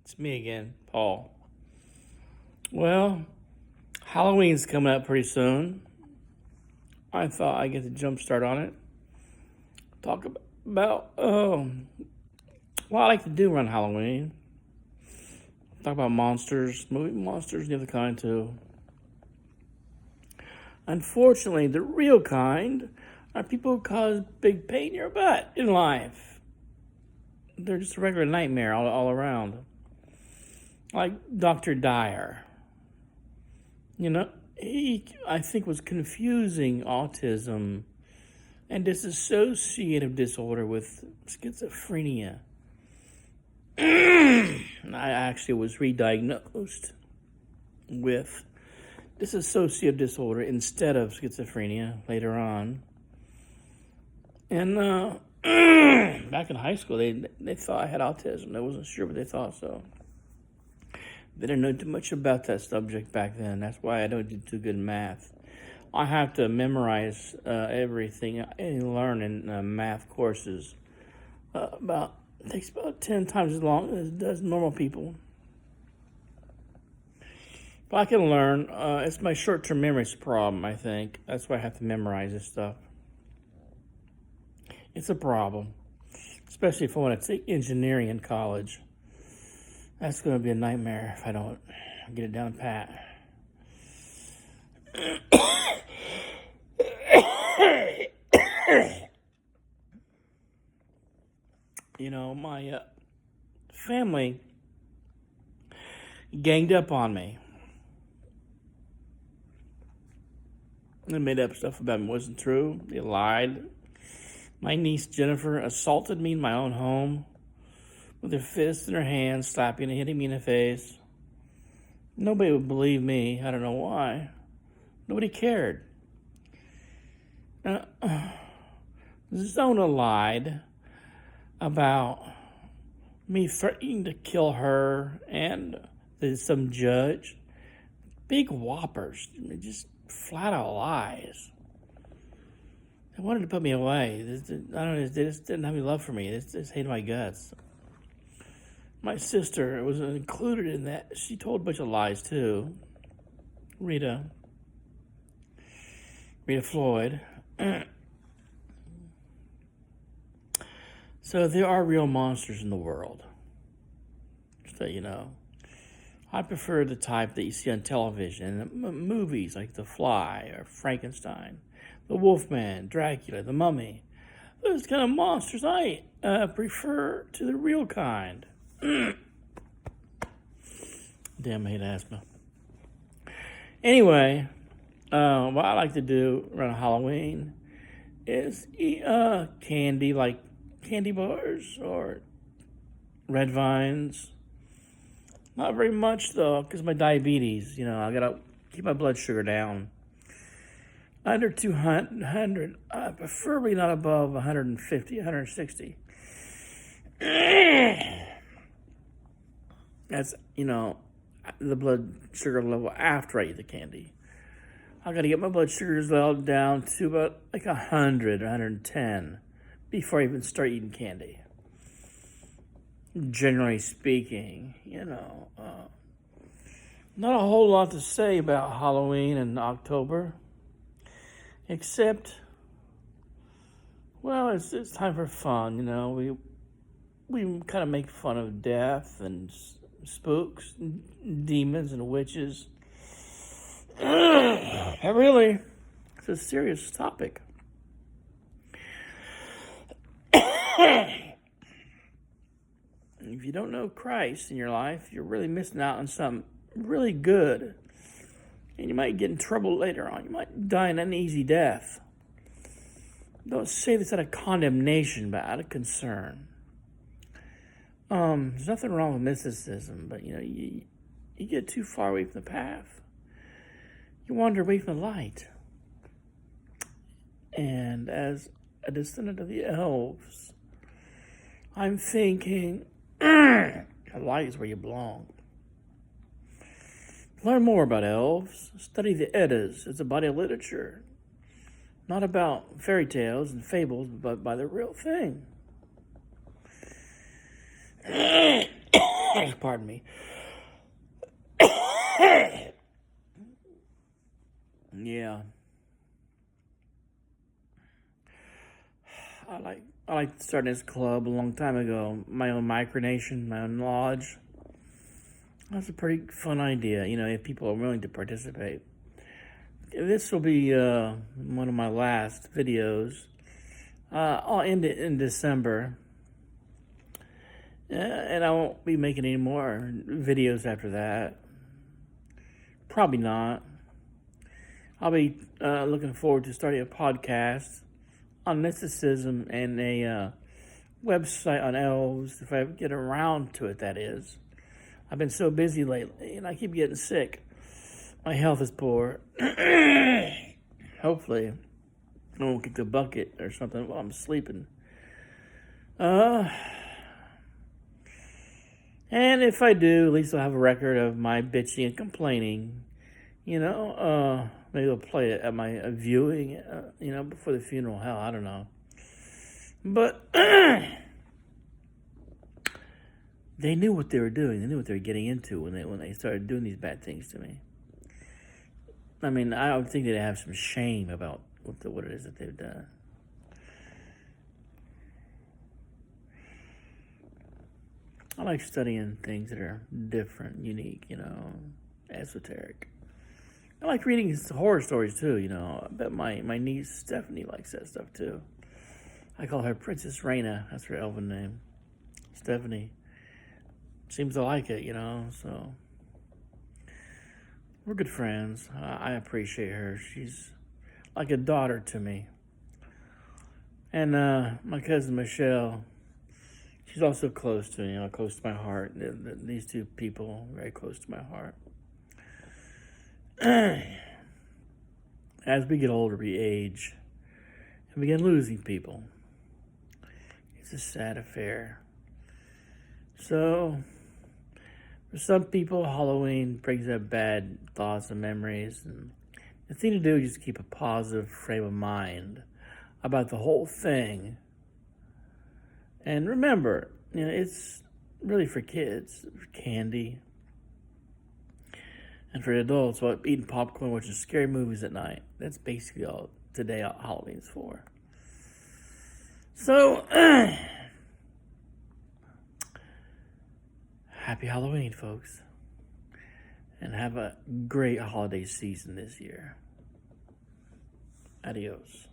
It's me again, Paul. Well, Halloween's coming up pretty soon. I thought I'd get the jump start on it. Talk about what I like to do around Halloween. Talk about monsters, movie monsters, and the other kind too. Unfortunately, the real kind are people who cause big pain in your butt in life. They're just a regular nightmare all around. Like Dr. Dyer. He, I think, was confusing autism and dissociative disorder with schizophrenia. I actually was re-diagnosed with dissociative disorder instead of schizophrenia later on. And back in high school, they thought I had autism. I wasn't sure, but they thought so. They didn't know too much about that subject back then. That's why I don't do too good in math. I have to memorize everything I learn in math courses. It takes about 10 times as long as it does normal people. But I can learn. It's my short-term memory's problem, I think. That's why I have to memorize this stuff. It's a problem, especially if I want to take engineering in college. That's going to be a nightmare if I don't get it down pat. My family ganged up on me. They made up stuff about me. It wasn't true. They lied. My niece Jennifer assaulted me in my own home with her fists in her hands, slapping and hitting me in the face. Nobody would believe me. I don't know why. Nobody cared. Zona lied about me threatening to kill her and some judge. Big whoppers. Just flat out lies. They wanted to put me away. I don't know. They just didn't have any love for me. They just hated my guts. My sister was included in that. She told a bunch of lies too. Rita Floyd. So there are real monsters in the world. So I prefer the type that you see on television, in movies like The Fly or Frankenstein, The Wolfman, Dracula, The Mummy. Those kind of monsters I prefer to the real kind. Damn, I hate asthma. Anyway, what I like to do around Halloween is eat candy, like candy bars or red vines. Not very much though, because of my diabetes. I gotta keep my blood sugar down. Under 200, preferably not above 150, 160. That's, the blood sugar level after I eat the candy. I got to get my blood sugars level down to about like 100, 110 before I even start eating candy. Generally speaking, not a whole lot to say about Halloween in October, except, well, it's time for fun. We kind of make fun of death and spooks, and demons and witches. Really, it's a serious topic. If you don't know Christ in your life, you're really missing out on something really good. And you might get in trouble later on. You might die an uneasy death. Don't say this out of condemnation, but out of concern. There's nothing wrong with mysticism, but you get too far away from the path. You wander away from the light. And as a descendant of the elves, I'm thinking, the light is where you belong. Learn more about elves. Study the Eddas. It's a body of literature. Not about fairy tales and fables, but by the real thing. Pardon Pardon me. Yeah. I like starting this club a long time ago. My own micronation, my own lodge. That's a pretty fun idea, if people are willing to participate. This will be one of my last videos. I'll end it in December. And I won't be making any more videos after that. Probably not. I'll be looking forward to starting a podcast on mysticism and a website on elves, if I ever get around to it, that is. I've been so busy lately, and I keep getting sick. My health is poor. Hopefully, I won't kick the bucket or something while I'm sleeping. And if I do, at least I'll have a record of my bitching and complaining. Maybe I'll play it at my viewing, before the funeral. Hell, I don't know. But they knew what they were doing. They knew what they were getting into when they started doing these bad things to me. I mean, I would think they'd have some shame about what it is that they've done. I like studying things that are different, unique, esoteric. I like reading horror stories too, I bet my niece Stephanie likes that stuff too. I call her Princess Raina. That's her elven name. Stephanie. Seems to like it, so. We're good friends. I appreciate her. She's like a daughter to me. And my cousin Michelle, she's also close to me, close to my heart. These two people, very close to my heart. As we get older, we age and begin losing people. It's a sad affair. So, for some people, Halloween brings up bad thoughts and memories. And the thing to do is just keep a positive frame of mind about the whole thing. And remember, it's really for kids, for candy. And for adults, eating popcorn, watching scary movies at night. That's basically all today Halloween's for. So, happy Halloween, folks. And have a great holiday season this year. Adios.